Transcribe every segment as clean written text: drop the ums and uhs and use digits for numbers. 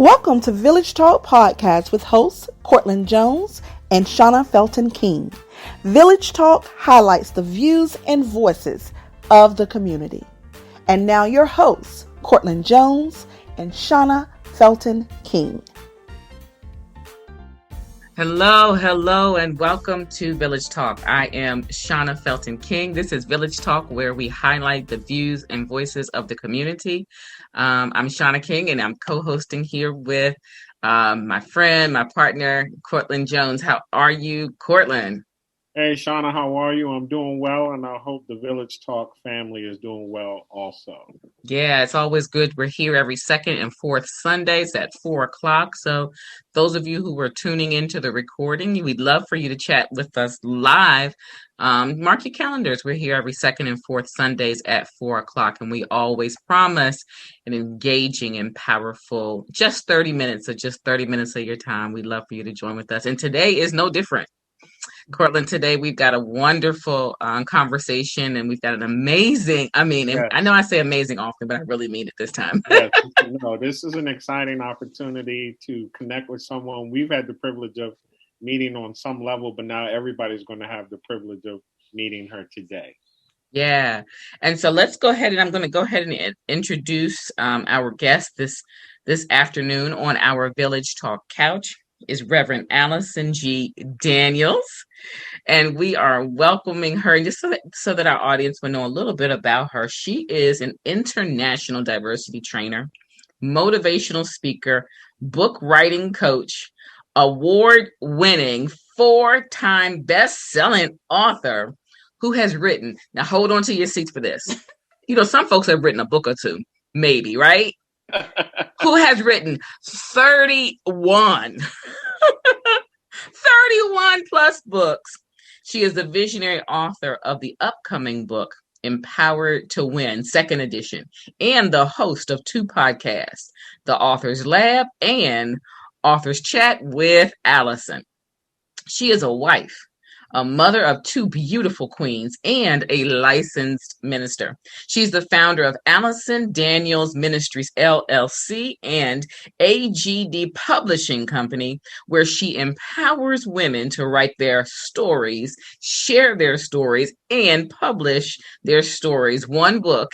Welcome to Village Talk Podcast with hosts Cotland Jones and Shauna Felton King. Village Talk highlights the views and voices of the community. And now your hosts, Cotland Jones and Shauna Felton King. Hello, and welcome to Village Talk. I am Shauna Felton King. This is Village Talk, where we highlight the views and voices of the community. I'm Shauna King, and I'm co-hosting here with my friend, my partner, Cotland Jones. How are you, Cotland? Hey, Shauna, how are you? I'm doing well, and I hope the Village Talk family is doing well also. Yeah, it's always good. We're here every second and fourth Sundays at 4 o'clock. So those of you who are tuning into the recording, we'd love for you to chat with us live. Mark your calendars. We're here every second and fourth Sundays at 4 o'clock, and we always promise an engaging and powerful, just 30 minutes of your time. We'd love for you to join with us. And today is no different. Cotland, today we've got a wonderful conversation, and we've got an amazing, yes. I know I say amazing often, but I really mean it this time. Yes, this is an exciting opportunity to connect with someone we've had the privilege of meeting on some level, but now everybody's going to have the privilege of meeting her today. Yeah. And so let's go ahead, and I'm going to go ahead and introduce our guest this afternoon on our Village Talk couch is Reverend Allison G. Daniels. And we are welcoming her, and just so that our audience will know a little bit about her. She is an international diversity trainer, motivational speaker, book writing coach, award-winning, 4-time best-selling author who has written, now hold on to your seats for this. Some folks have written a book or two, maybe, right? Who has written 31 plus books. She is the visionary author of the upcoming book, Empowered to Win, 2nd edition, and the host of 2 podcasts, The Author's Lab and Author's Chat with Allison. She is a wife, a mother of 2 beautiful queens, and a licensed minister. She's the founder of Allison Daniels Ministries, LLC and AGD Publishing Company, where she empowers women to write their stories, share their stories, and publish their stories, one book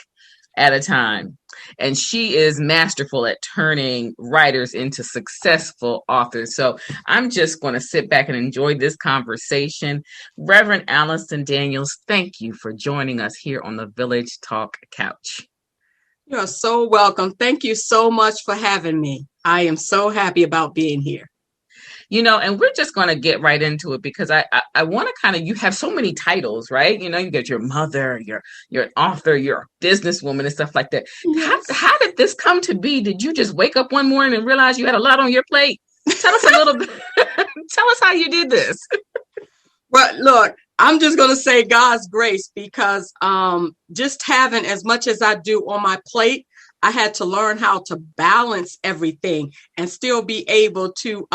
at a time. And she is masterful at turning writers into successful authors. So I'm just going to sit back and enjoy this conversation. Reverend Allison Daniels, thank you for joining us here on the Village Talk couch. You're so welcome. Thank you so much for having me. I am so happy about being here. And we're just going to get right into it, because I want to you have so many titles, right? You got your mother, you're an author, you're a businesswoman and stuff like that. Yes. How did this come to be? Did you just wake up one morning and realize you had a lot on your plate? Tell us a little bit. Tell us how you did this. Well, look, I'm just going to say God's grace, because just having as much as I do on my plate, I had to learn how to balance everything and still be able to,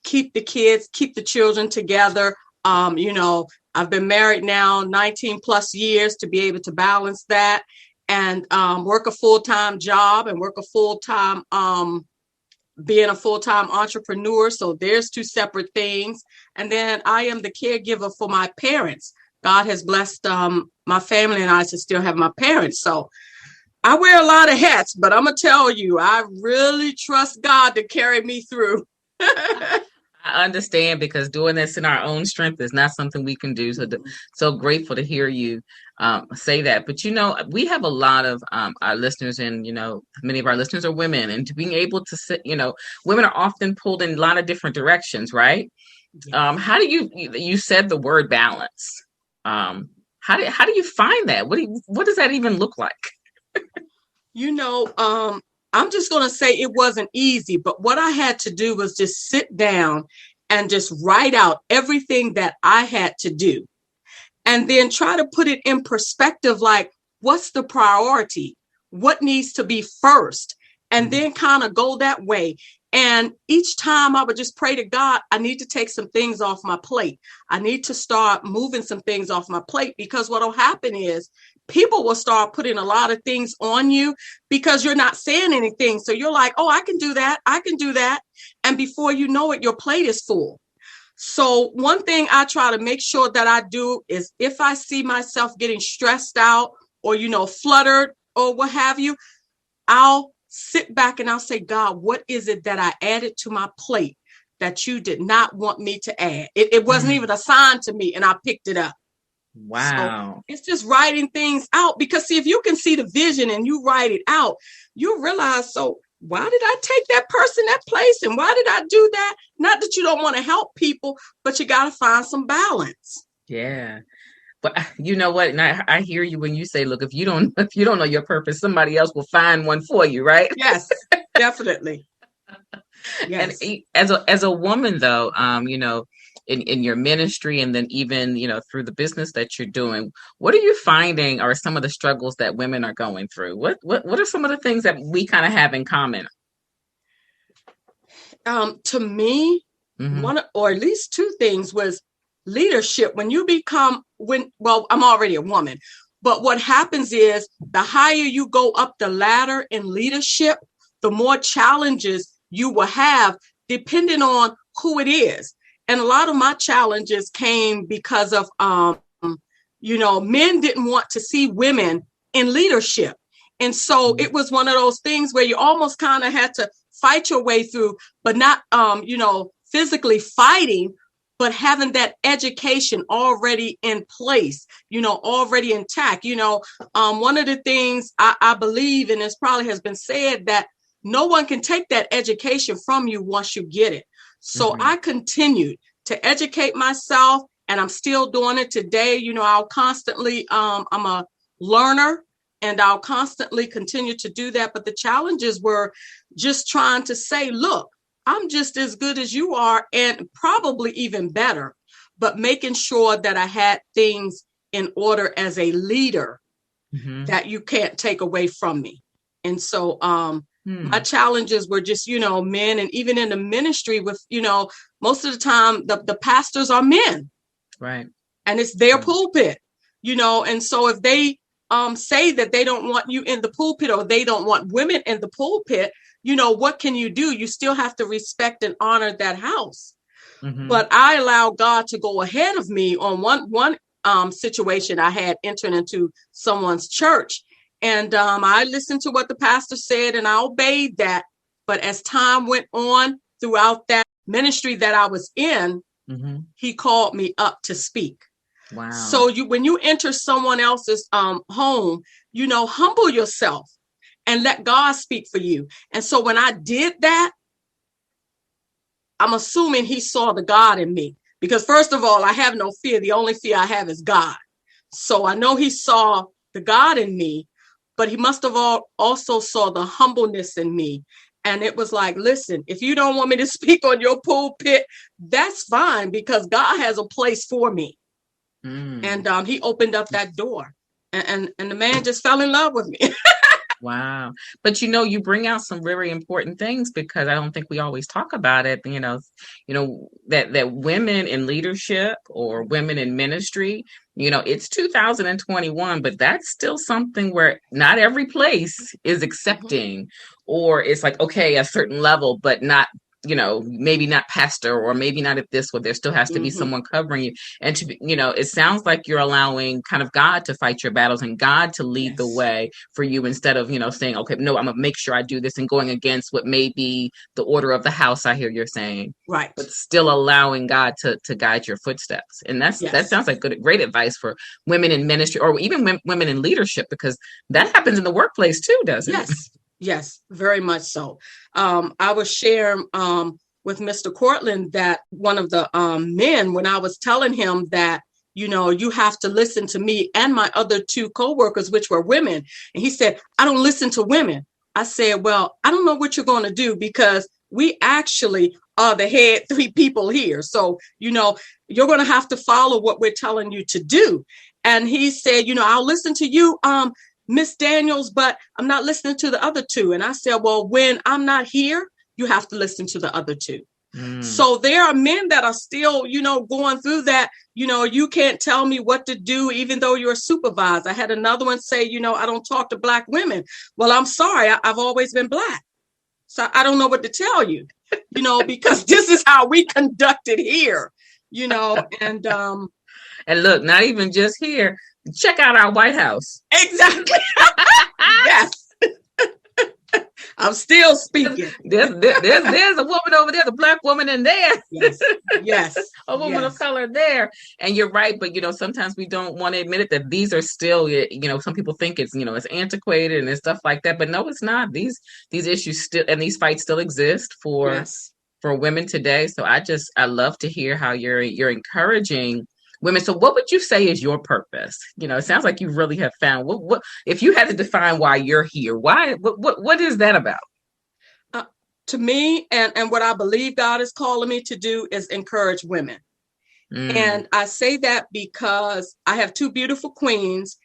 keep the children together. I've been married now 19 plus years, to be able to balance that and work a full-time job and work a full-time, being a full-time entrepreneur. So there's 2 separate things. And then I am the caregiver for my parents. God has blessed my family and I to still have my parents. So I wear a lot of hats, but I'm going to tell you, I really trust God to carry me through. I understand, because doing this in our own strength is not something we can do. So grateful to hear you say that. But, we have a lot of our listeners, and, many of our listeners are women, and to being able to sit, women are often pulled in a lot of different directions, right? How do you said the word balance. How do you find that? What does that even look like? I'm just going to say it wasn't easy, but what I had to do was just sit down and just write out everything that I had to do, and then try to put it in perspective, like, what's the priority? What needs to be first? And then kind of go that way. And each time I would just pray to God, I need to take some things off my plate. I need to start moving some things off my plate, because what will happen is people will start putting a lot of things on you because you're not saying anything. So you're like, oh, I can do that. I can do that. And before you know it, your plate is full. So one thing I try to make sure that I do is if I see myself getting stressed out or, fluttered or what have you, I'll sit back and I'll say, God, what is it that I added to my plate that you did not want me to add? It wasn't even assigned to me, and I picked it up. Wow. So it's just writing things out, because see, if you can see the vision and you write it out, you realize, so why did I take that person that place? And why did I do that? Not that you don't want to help people, but you got to find some balance. Yeah. But you know what? And I hear you when you say, look, if you don't know your purpose, somebody else will find one for you, right? Yes, definitely. Yes. And as a woman, though, in your ministry, and then even, through the business that you're doing, what are you finding are some of the struggles that women are going through? What are some of the things that we kind of have in common? To me, one or at least two things was leadership. When you become, I'm already a woman, but what happens is the higher you go up the ladder in leadership, the more challenges you will have depending on who it is. And a lot of my challenges came because of, men didn't want to see women in leadership. And so it was one of those things where you almost kind of had to fight your way through, but not, physically fighting, but having that education already in place, already intact. One of the things I believe, and this probably has been said, that no one can take that education from you once you get it. So I continued to educate myself, and I'm still doing it today. I'll constantly, I'm a learner, and I'll constantly continue to do that. But the challenges were just trying to say, look, I'm just as good as you are, and probably even better, but making sure that I had things in order as a leader that you can't take away from me. And so my challenges were just, men, and even in the ministry with, most of the time the pastors are men. Right. And it's their pulpit, and so if they say that they don't want you in the pulpit, or they don't want women in the pulpit, what can you do? You still have to respect and honor that house. But I allow God to go ahead of me on one situation I had entering into someone's church. And I listened to what the pastor said, and I obeyed that. But as time went on throughout that ministry that I was in, he called me up to speak. Wow. So when you enter someone else's home, humble yourself and let God speak for you. And so when I did that, I'm assuming he saw the God in me, because first of all, I have no fear. The only fear I have is God. So I know he saw the God in me, but he must have also saw the humbleness in me. And it was like, listen, if you don't want me to speak on your pulpit, that's fine, because God has a place for me. And he opened up that door, and the man just fell in love with me. Wow. But, you bring out some very important things, because I don't think we always talk about it, that women in leadership or women in ministry, it's 2021, but that's still something where not every place is accepting, or it's like, okay, a certain level, but not, maybe not pastor, or maybe not at this, where there still has to be someone covering you. And to be, it sounds like you're allowing kind of God to fight your battles and God to lead the way for you, instead of, saying, okay, no, I'm gonna make sure I do this, and going against what may be the order of the house. I hear you're saying, right, but still allowing God to guide your footsteps. And that sounds like great advice for women in ministry, or even women in leadership, because that happens in the workplace too, doesn't it? Yes, very much so. I was sharing with Mr. Cotland that one of the men, when I was telling him that, you have to listen to me and my other two coworkers, which were women. And he said, I don't listen to women. I said, well, I don't know what you're going to do, because we actually are the head three people here. So, you're going to have to follow what we're telling you to do. And he said, I'll listen to you, Miss Daniels, but I'm not listening to the other two. And I said, well, when I'm not here, you have to listen to the other two. So there are men that are still, going through that, you can't tell me what to do, even though you're a supervisor. I had another one say, I don't talk to Black women. Well, I'm sorry. I've always been Black. So I don't know what to tell you, because this is how we conduct it here, and look, not even just here. Check out our White House. Exactly. Yes. I'm still speaking. There's a woman over there, the Black woman in there. Yes. A woman of color there. And you're right, but sometimes we don't want to admit it, that these are still, some people think it's, it's antiquated and stuff like that, but no, it's not. These issues still, and these fights still exist for women today. So I love to hear how you're encouraging women. So what would you say is your purpose? It sounds like you really have found what if you had to define why you're here, what is that about? To me, and what I believe God is calling me to do is encourage women. And I say that because I have two beautiful queens,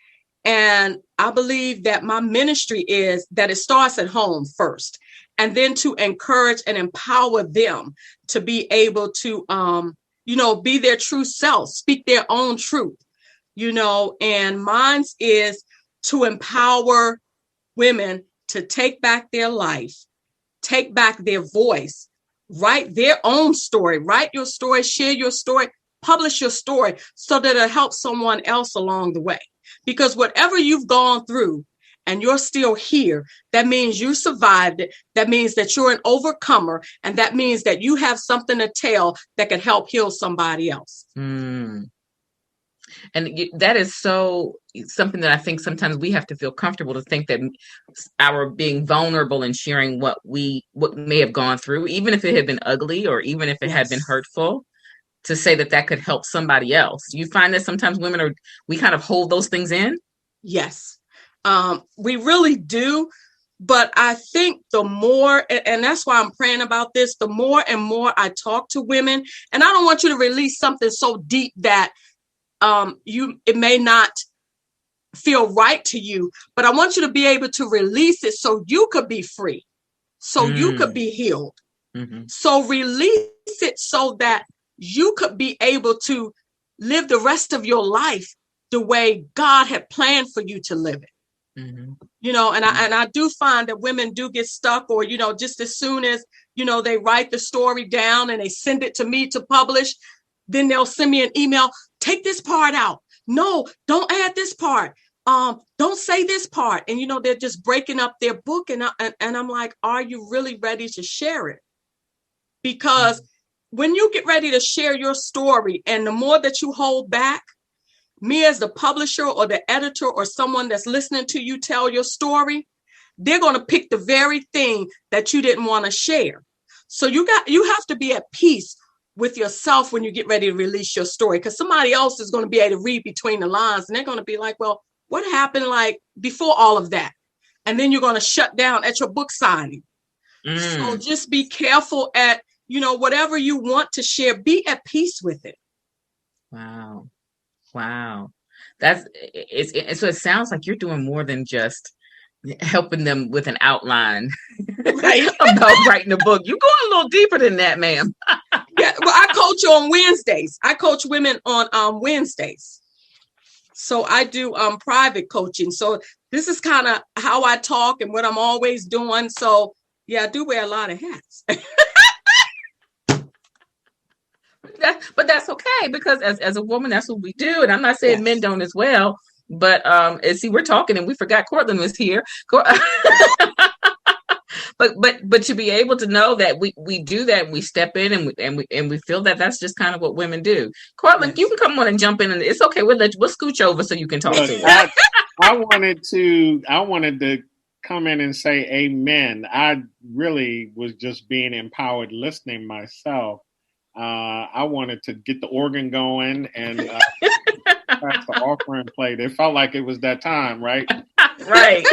and I believe that my ministry is that it starts at home first, and then to encourage and empower them to be able to be their true self, speak their own truth, and mine is to empower women to take back their life, take back their voice, write their own story, write your story, share your story, publish your story so that it'll help someone else along the way. Because whatever you've gone through and you're still here, that means you survived it. That means that you're an overcomer. And that means that you have something to tell that can help heal somebody else. And that is something that I think sometimes we have to feel comfortable to think that our being vulnerable and sharing what may have gone through, even if it had been ugly or even if it had been hurtful, to say that could help somebody else. Do you find that sometimes we kind of hold those things in? Yes. We really do. But I think the more, and that's why I'm praying about this, the more and more I talk to women, and I don't want you to release something so deep that it may not feel right to you, but I want you to be able to release it so you could be free, so you could be healed. So release it so that you could be able to live the rest of your life the way God had planned for you to live it. And I do find that women do get stuck, or, just as soon as, they write the story down and they send it to me to publish, then they'll send me an email, take this part out. No, don't add this part. Don't say this part. And, they're just breaking up their book. And I'm like, are you really ready to share it? Because when you get ready to share your story, and the more that you hold back, me as the publisher or the editor or someone that's listening to you tell your story, they're going to pick the very thing that you didn't want to share. So you have to be at peace with yourself when you get ready to release your story, because somebody else is going to be able to read between the lines, and they're going to be like, well, what happened like before all of that? And then you're going to shut down at your book signing. So just be careful at, whatever you want to share, be at peace with it. Wow. So it sounds like you're doing more than just helping them with an outline right about writing a book. You're going a little deeper than that, ma'am. Yeah, well, I coach on Wednesdays. I coach women on Wednesdays. So I do private coaching. So this is kind of how I talk and what I'm always doing. So yeah, I do wear a lot of hats. But that's okay, because as a woman, that's what we do. And I'm not saying men don't as well. But see, we're talking and we forgot Cotland was here. But to be able to know that we do that, we step in and we feel that that's just kind of what women do. Cotland, you can come on and jump in, and it's okay. We'll scooch over so you can talk to us. I wanted to come in and say amen. I really was just being empowered listening myself. I wanted to get the organ going and pass the offering plate. It felt like it was that time, right? Right.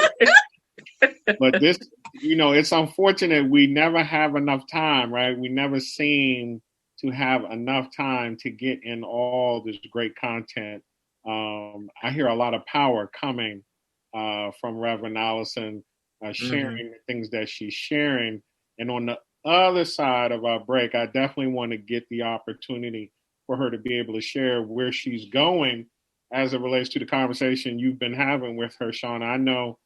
But this, it's unfortunate we never have enough time, right? We never seem to have enough time to get in all this great content. I hear a lot of power coming from Reverend Allison, sharing the things that she's sharing. And on the other side of our break, I definitely want to get the opportunity for her to be able to share where she's going as it relates to the conversation you've been having with her, Shauna. I know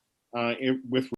with